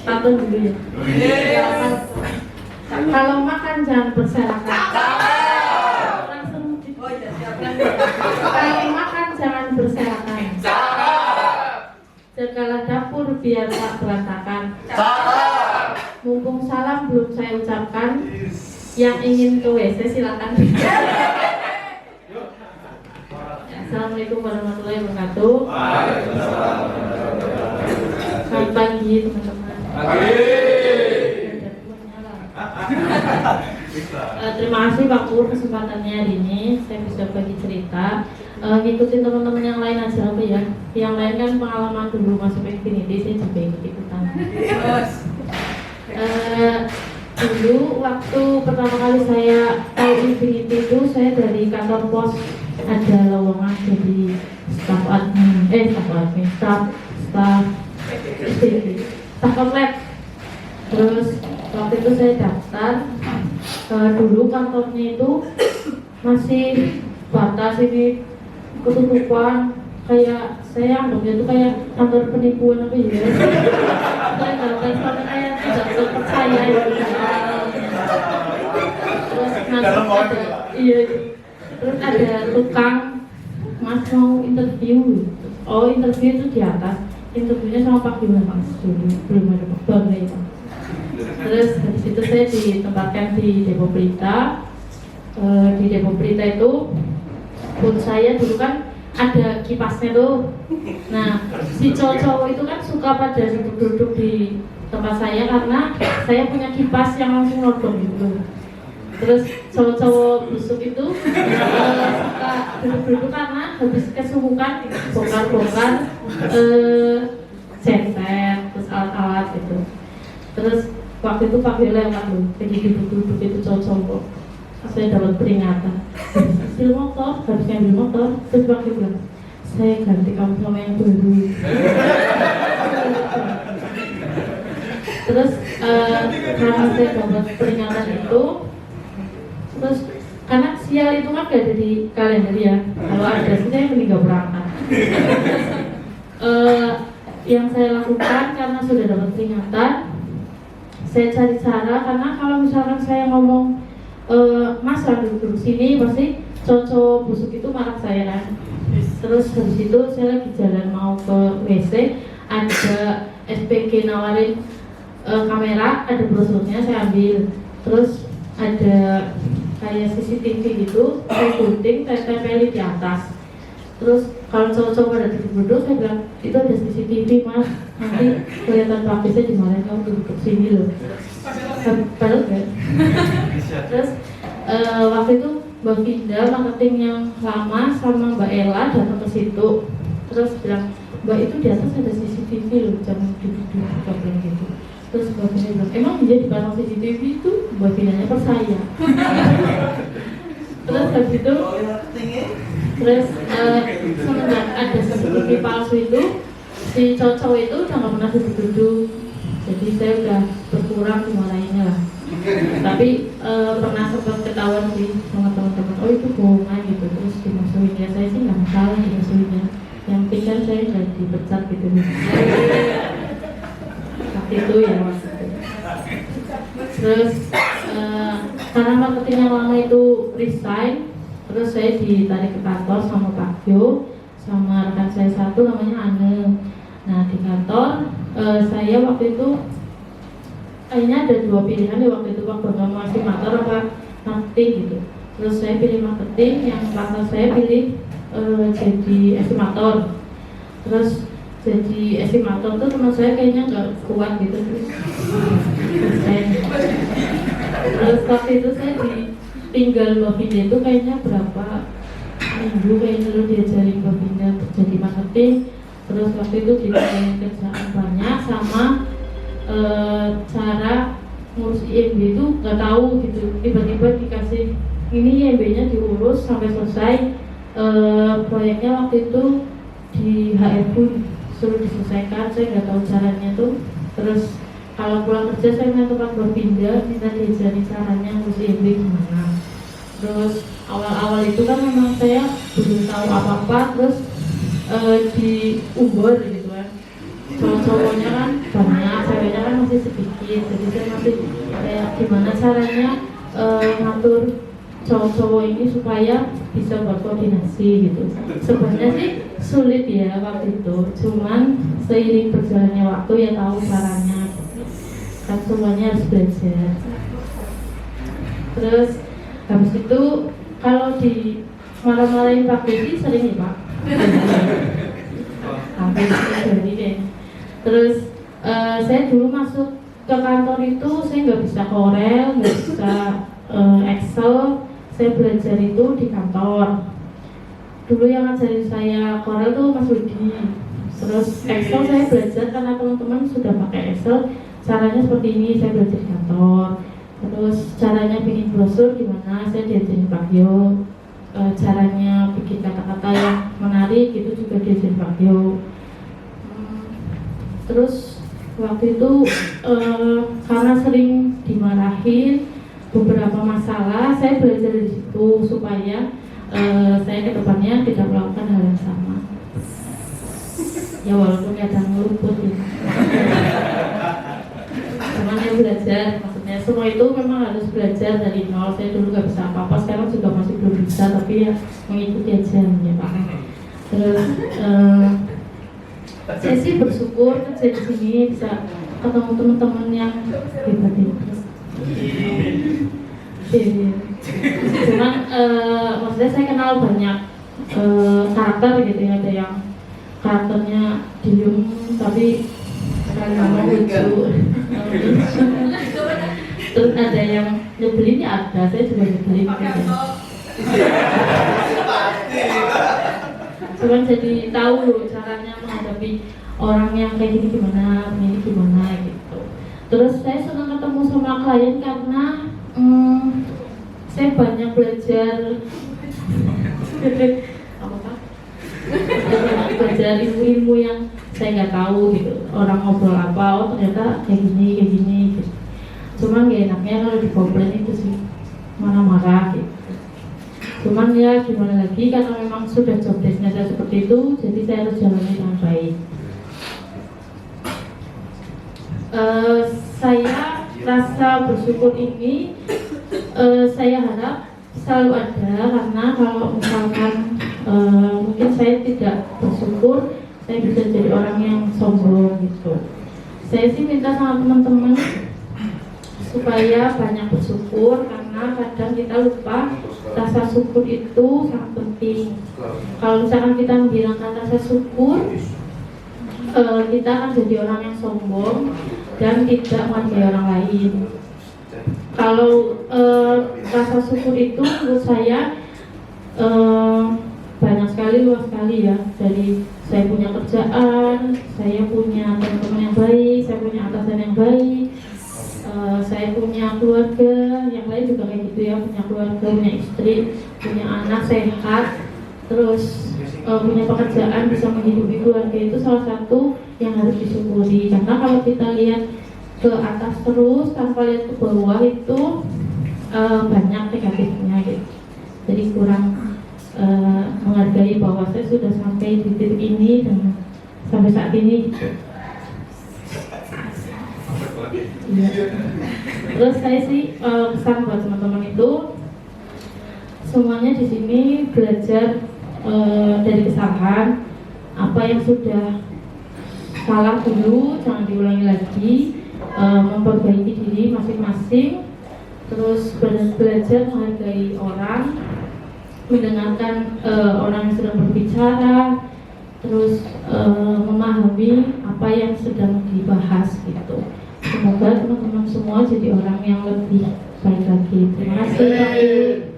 Pantun dulu ya. Kalau makan jangan berserakan. Langsung kalau makan jangan berserakan. Jagalah dapur biar tak berantakan. Mumpung salam belum saya ucapkan, yang ingin ke WC silakan. Assalamualaikum warahmatullahi wabarakatuh. Selamat pagi teman-teman. Terima kasih Pak Pur kesempatannya hari ini. Saya bisa bagi cerita. Ngikutin teman-teman yang lain aja apa ya. Yang lain kan pengalaman dulu masuk Infinity, saya juga ikut-ikutan. Dulu waktu pertama kali saya tahu Infinity itu saya dari kantor pos, ada lowongan jadi staf outlet. Terus waktu itu saya daftar. Dulu kantornya itu masih batas ini ketutupan, kayak saya anggapnya itu kayak kantor penipuan apa ya. Saya daftar sampai kayak tidak terpercaya gitu. Terus terus ada tukang, Mas mau interview. Oh, interview itu di atas. Interviewnya sama Pak Mas dulu, belum ada Pak Bang ya. Terus habis itu saya ditempatkan di Depo Berita. Di Depo Berita itu pun saya dulu kan ada kipasnya tuh. Nah, si cowok-cowok itu kan suka pada duduk di tempat saya karena saya punya kipas yang langsung nodong gitu. Terus cowok-cowok busuk itu suka duduk-duduk karena habis kesubukan bongkar-bongkar genset, terus alat-alat gitu. Terus waktu itu Pak Bela lewat loh, lagi duduk-duduk itu cowok-cowok. Saya dapat peringatan, hasil motor, habis ngambil motor. Terus Pak Bela bilang, saya ganti kamu sama yang baru. Terus karena saya dapat peringatan itu, terus karena sial itu kan gak ada di kalender ya. Kalau ada sih saya mending gak berangkat. Yang saya lakukan karena sudah dapat peringatan, saya cari cara, karena kalau misalkan saya ngomong Mas duduk sini, pasti cowok busuk itu marah saya kan. Terus habis itu saya lagi jalan mau ke WC, ada SPG nawarin kamera, ada brosurnya, saya ambil. Terus ada kayak CCTV gitu, saya gunting, saya tempelin di atas. Terus kalau cowok-cowok pada duduk-duduk, saya bilang, itu ada CCTV Mas, nanti kelihatan praktisnya dimarahin kamu duduk sini loh. Padahal kan. Terus waktu itu Mbak Vinda, marketing yang lama, sama Mbak Ella datang ke situ. Terus bilang, Mbak itu di atas ada CCTV loh, jangan duduk-duduk gitu. Terus Mbak Vinda bilang, emang dia dipasang CCTV itu? Mbak Vindanya percaya. Terus habis itu semenjak ada CCTV palsu itu, si cowok itu udah gak pernah duduk-duduk. Jadi saya udah berkurang dimarahinnya lah. Tapi pernah sempat ketahuan sih sama teman-teman, oh itu bohongan gitu. Terus dimasukin ya, saya sih gak masalah dimasukinnya. Yang penting kan saya udah dipecat gitu. Waktu itu ya maksudnya. Terus karena marketing yang lama itu resign, terus saya ditarik ke kantor sama Pak Jo, sama rekan saya satu namanya Ane. Nah di kantor saya waktu itu kayaknya ada dua pilihan ya waktu itu, Pak Bangga mau estimator apa marketing gitu. Terus saya pilih marketing, yang kantor saya pilih jadi estimator. Terus jadi estimator tuh teman saya kayaknya nggak kuat gitu, terus waktu itu saya ditinggal Mbak Vinda itu kayaknya berapa minggu kayaknya dulu diajarin Mbak Vinda jadi marketing. Terus waktu itu dikasih kerjaan banyak sama cara ngurus IMB itu nggak tahu gitu, tiba-tiba dikasih ini IMB-nya diurus sampai selesai. Proyeknya waktu itu di HRQ suruh diselesaikan, saya nggak tahu caranya tuh. Terus kalau pulang kerja saya minta tempat berpindah, minta diajarin caranya ngurus IMB gimana. Terus awal-awal itu kan memang saya belum tahu apa-apa, terus di Uber gitu kan, cowok-cowoknya kan banyak, saya sedikit, jadi saya masih kayak gimana caranya ngatur cowok-cowok ini supaya bisa berkoordinasi gitu. Sebenarnya sih sulit ya waktu itu, cuman seiring berjalannya waktu ya tahu caranya gitu. Kan semuanya harus belajar. Terus habis itu kalau di marah-marahin Pak Desi sering ya Pak. Hampir dari deh. Terus saya dulu masuk ke kantor itu saya nggak bisa Corel, nggak bisa Excel. Saya belajar itu di kantor. Dulu yang ngajarin saya Corel tuh Mas Rudi. Terus Excel saya belajar karena teman-teman sudah pakai Excel. Caranya seperti ini, saya belajar di kantor. Terus caranya bikin brosur gimana, saya diajarin Pak Yo. Caranya bikin kata-kata yang menarik itu juga diajarin Pak Yo. Terus waktu itu karena sering dimarahin beberapa masalah, saya belajar dari situ supaya saya ke depannya tidak melakukan hal yang sama. Ya walaupun kadang luput ya. Cuman saya belajar, maksudnya semua itu memang harus belajar dari nol. Saya dulu gak bisa apa-apa, sekarang juga masih belum bisa, tapi ya mengikuti aja ya Pak. Terus saya sih bersyukur kerja di sini bisa ketemu teman-teman yang hebat-hebat. Cuman maksudnya saya kenal banyak karakter gitu ya, ada yang karakternya diem tapi sekali ngomong lucu. Terus ada yang nyebelin ya ada, saya juga nyebelin gitu. Cuman jadi tahu loh caranya menghadapi orang yang kayak gini gimana, ini gimana gitu. Terus saya senang ketemu sama klien karena saya banyak belajar belajar ilmu-ilmu yang saya nggak tahu gitu. Orang ngobrol apa, oh ternyata kayak gini gitu. Cuman gak enaknya kalau di komplain itu sih marah-marah gitu. Cuman ya gimana lagi, karena memang sudah job desk-nya saya seperti itu, jadi saya harus jalani dengan baik. Saya rasa bersyukur ini saya harap selalu ada, karena kalau misalkan mungkin saya tidak bersyukur, saya bisa jadi orang yang sombong gitu. Saya sih minta sama teman-teman supaya banyak bersyukur, karena kadang kita lupa rasa syukur itu sangat penting. Kalau misalkan kita menghilangkan rasa syukur, kita akan jadi orang yang sombong dan tidak menghargai orang lain. Kalau rasa syukur itu menurut saya banyak sekali, luas sekali ya. Dari saya punya kerjaan, saya punya teman-teman yang baik, saya punya atasan yang baik, saya punya keluarga, yang lain juga kayak gitu ya, punya keluarga, punya istri, punya anak sehat, terus punya pekerjaan, bisa menghidupi keluarga, itu salah satu yang harus disyukuri. Karena kalau kita lihat ke atas terus tanpa lihat ke bawah itu banyak negatifnya gitu. Jadi kurang menghargai bahwa saya sudah sampai di titik ini dan sampai saat ini. Ya. Terus saya sih pesan buat teman-teman itu semuanya di sini belajar dari kesalahan, apa yang sudah salah dulu jangan diulangi lagi, memperbaiki diri masing-masing, terus belajar menghargai orang, mendengarkan orang yang sedang berbicara, terus memahami apa yang sedang dibahas gitu. Semoga teman-teman semua jadi orang yang lebih baik lagi. Terima kasih.